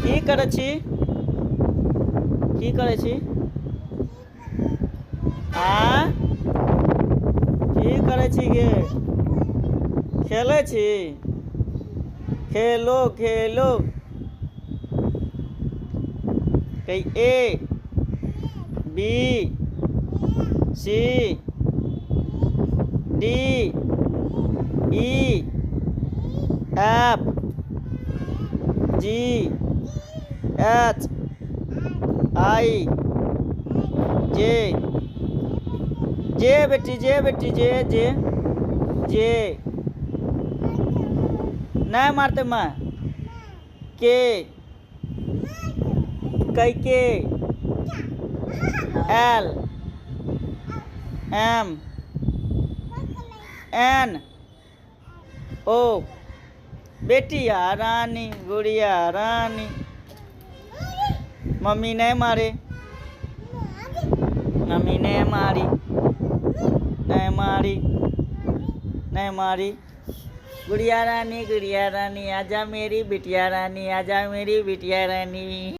की करे छी की करे छी आ की करे छी गे खेले छी खेलो खेलो कही A B C D E F G H I J J बेटी जे जे जे नहीं मारते मैं के कई के एल एम एन ओ बेटिया रानी गुड़िया रानी मम्मी ने मारे मम्मी ने मारी नहीं मारी नहीं मारी गुड़िया रानी आजा मेरी बिटिया रानी आजा मेरी बिटिया रानी।